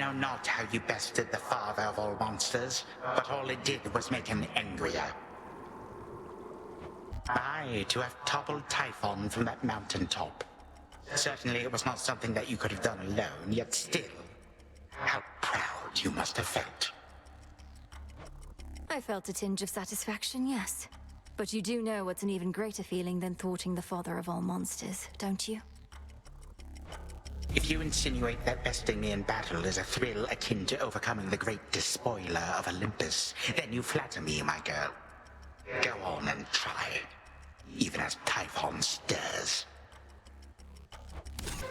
know not how you bested the father of all monsters, but all it did was make him angrier. Aye, to have toppled Typhon from that mountaintop. Certainly it was not something that you could have done alone, yet still, how proud you must have felt. I felt a tinge of satisfaction, yes. But you do know what's an even greater feeling than thwarting the father of all monsters, don't you? If you insinuate that besting me in battle is a thrill akin to overcoming the great despoiler of Olympus, then you flatter me, my girl. Go on and try, even as Typhon stirs.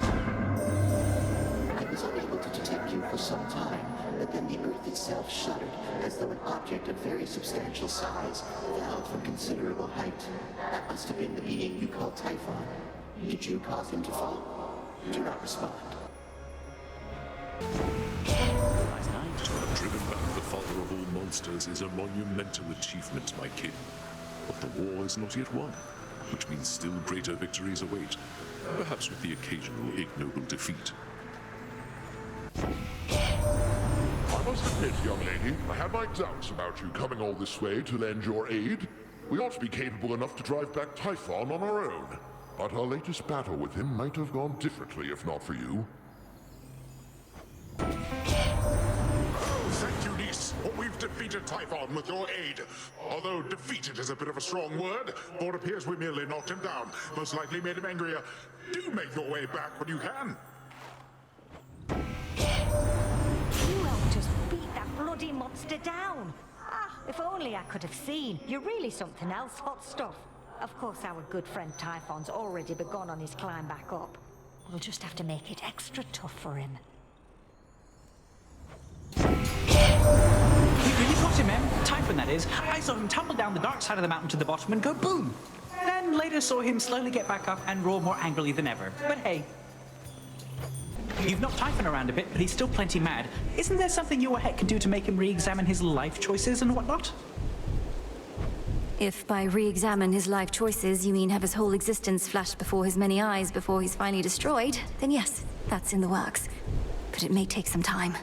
I was unable to detect you for some time, but then the Earth itself shuddered, as though an object of very substantial size fell from considerable height. That must have been the being you called Typhon. Did you cause him to fall? Do not respond. Driven back the father of all monsters is a monumental achievement, my kin. But the war is not yet won, which means still greater victories await, perhaps with the occasional ignoble defeat. I must admit, young lady, I had my doubts about you coming all this way to lend your aid. We ought to be capable enough to drive back Typhon on our own. But our latest battle with him might have gone differently if not for you. Thank you, niece. We've defeated Typhon with your aid. Although defeated is a bit of a strong word, for it appears we merely knocked him down. Most likely made him angrier. Do make your way back when you can. You helped us beat that bloody monster down. Ah, if only I could have seen. You're really something else, hot stuff. Of course, our good friend Typhon's already begun on his climb back up. We'll just have to make it extra tough for him. You really got him, Em. Typhon, that is. I saw him tumble down the dark side of the mountain to the bottom and go boom. Then later saw him slowly get back up and roar more angrily than ever. But hey. You've knocked Typhon around a bit, but he's still plenty mad. Isn't there something you or Hec can do to make him re-examine his life choices and whatnot? If by re-examine his life choices you mean have his whole existence flashed before his many eyes before he's finally destroyed, then yes, that's in the works. But it may take some time.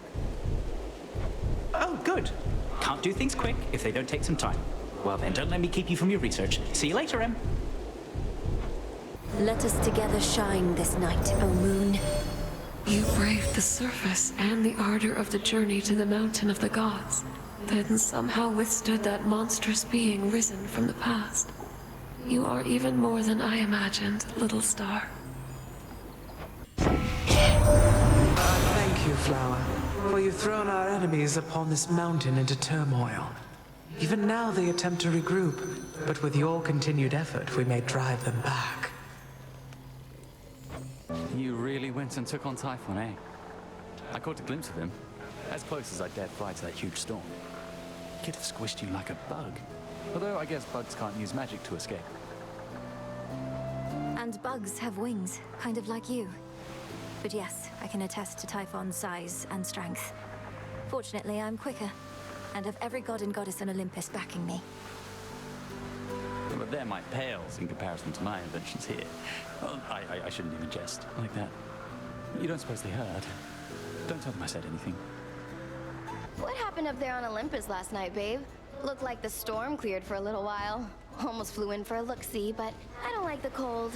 Oh, good. Can't do things quick if they don't take some time. Well then, don't let me keep you from your research. See you later, Em. Let us together shine this night, O moon. You braved the surface and the ardor of the journey to the mountain of the gods, then somehow withstood that monstrous being risen from the past. You are even more than I imagined, little star. Thank you, Flower, for you've thrown our enemies upon this mountain into turmoil. Even now they attempt to regroup, but with your continued effort, we may drive them back. You really went and took on Typhon, eh? I caught a glimpse of him, as close as I dared fly to that huge storm. Could have squished you like a bug. Although I guess bugs can't use magic to escape. And bugs have wings, kind of like you. But yes, I can attest to Typhon's size and strength. Fortunately, I'm quicker, and have every god and goddess on Olympus backing me. But they're my pales in comparison to my inventions here. Well, I shouldn't even jest like that. You don't suppose they heard? Don't tell them I said anything. What happened up there on Olympus last night, babe? Looked like the storm cleared for a little while. Almost flew in for a look-see, but I don't like the cold.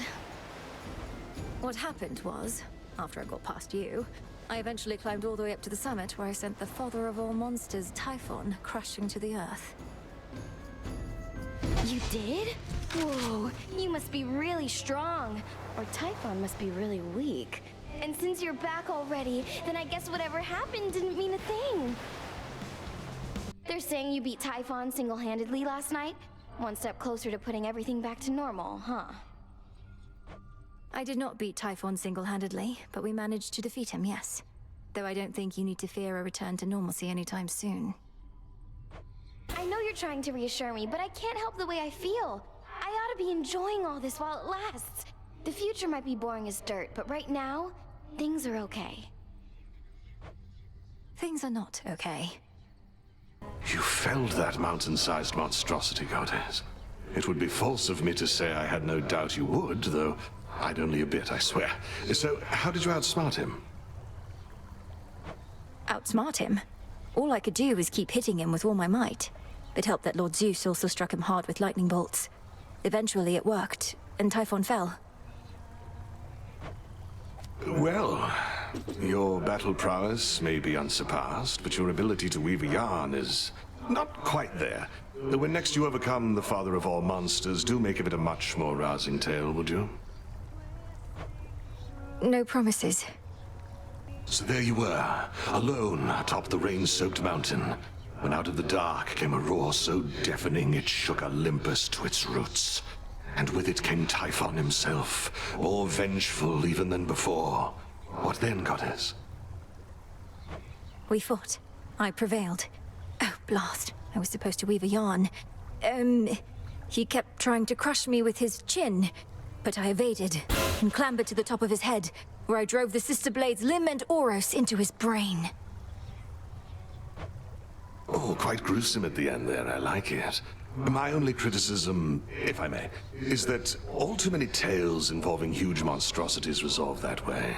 What happened was, after I got past you, I eventually climbed all the way up to the summit where I sent the father of all monsters, Typhon, crashing to the earth. You did? Whoa, you must be really strong. Or Typhon must be really weak. And since you're back already, then I guess whatever happened didn't mean a thing. They're saying you beat Typhon single-handedly last night? One step closer to putting everything back to normal, huh? I did not beat Typhon single-handedly, but we managed to defeat him, yes. Though I don't think you need to fear a return to normalcy anytime soon. I know you're trying to reassure me, but I can't help the way I feel. I ought to be enjoying all this while it lasts. The future might be boring as dirt, but right now, things are okay. Things are not okay. You felled that mountain-sized monstrosity, goddess. It would be false of me to say I had no doubt you would, though I'd only a bit, I swear. So, how did you outsmart him? outsmart him. All I could do was keep hitting him with all my might. It helped that Lord Zeus also struck him hard with lightning bolts. Eventually it worked, and Typhon fell. Well, your battle prowess may be unsurpassed, but your ability to weave a yarn is not quite there. When next you overcome the father of all monsters, do make of it a much more rousing tale, would you? No promises. So there you were, alone atop the rain-soaked mountain, when out of the dark came a roar so deafening it shook Olympus to its roots. And with it came Typhon himself, more vengeful even than before. What then, goddess? We fought. I prevailed. Oh, blast. I was supposed to weave a yarn. He kept trying to crush me with his chin, but I evaded and clambered to the top of his head, where I drove the sister blades Lim and Oros into his brain. Oh, quite gruesome at the end there, I like it. My only criticism, if I may, is that all too many tales involving huge monstrosities resolve that way.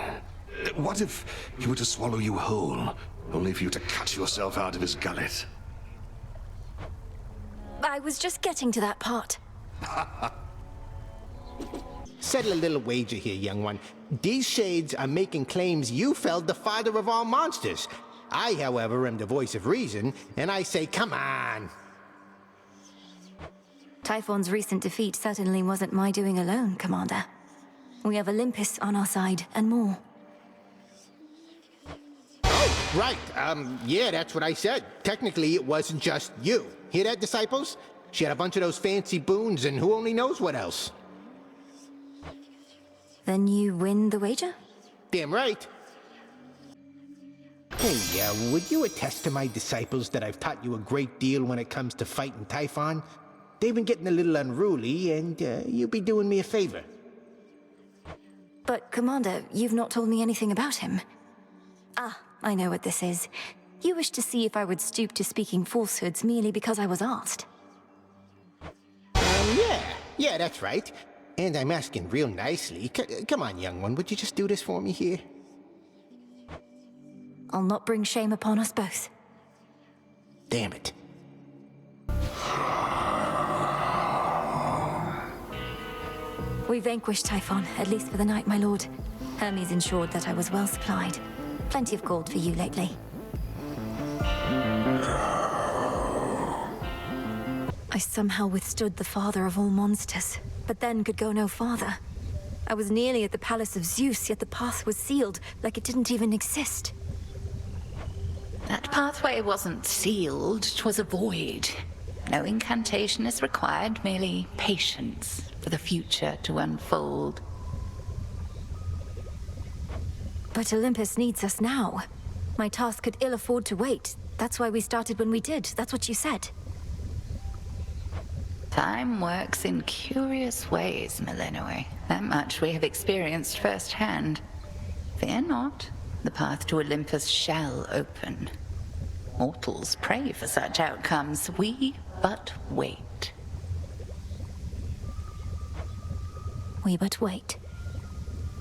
What if he were to swallow you whole, only for you to cut yourself out of his gullet? I was just getting to that part. Settle a little wager here, young one. These shades are making claims you felled the father of all monsters. I, however, am the voice of reason, and I say, come on. Typhon's recent defeat certainly wasn't my doing alone, Commander. We have Olympus on our side, and more. Oh, right. Yeah, that's what I said. Technically, it wasn't just you. Hear that, disciples? She had a bunch of those fancy boons, and who only knows what else. Then you win the wager? Damn right. Hey, would you attest to my disciples that I've taught you a great deal when it comes to fighting Typhon? They've been getting a little unruly, and you'd be doing me a favor. But, Commander, you've not told me anything about him. Ah, I know what this is. You wish to see if I would stoop to speaking falsehoods merely because I was asked. Yeah, that's right. And I'm asking real nicely. Come on, young one, would you just do this for me here? I'll not bring shame upon us both. Damn it. We vanquished Typhon, at least for the night, my lord. Hermes ensured that I was well supplied. Plenty of gold for you lately. I somehow withstood the father of all monsters, but then could go no farther. I was nearly at the palace of Zeus, yet the path was sealed, like it didn't even exist. That pathway wasn't sealed, 'twas a void. No incantation is required, merely patience for the future to unfold. But Olympus needs us now. My task could ill afford to wait. That's why we started when we did. That's what you said. Time works in curious ways, Melinoe. That much we have experienced firsthand. Fear not, the path to Olympus shall open. Mortals pray for such outcomes. We but wait. We but wait.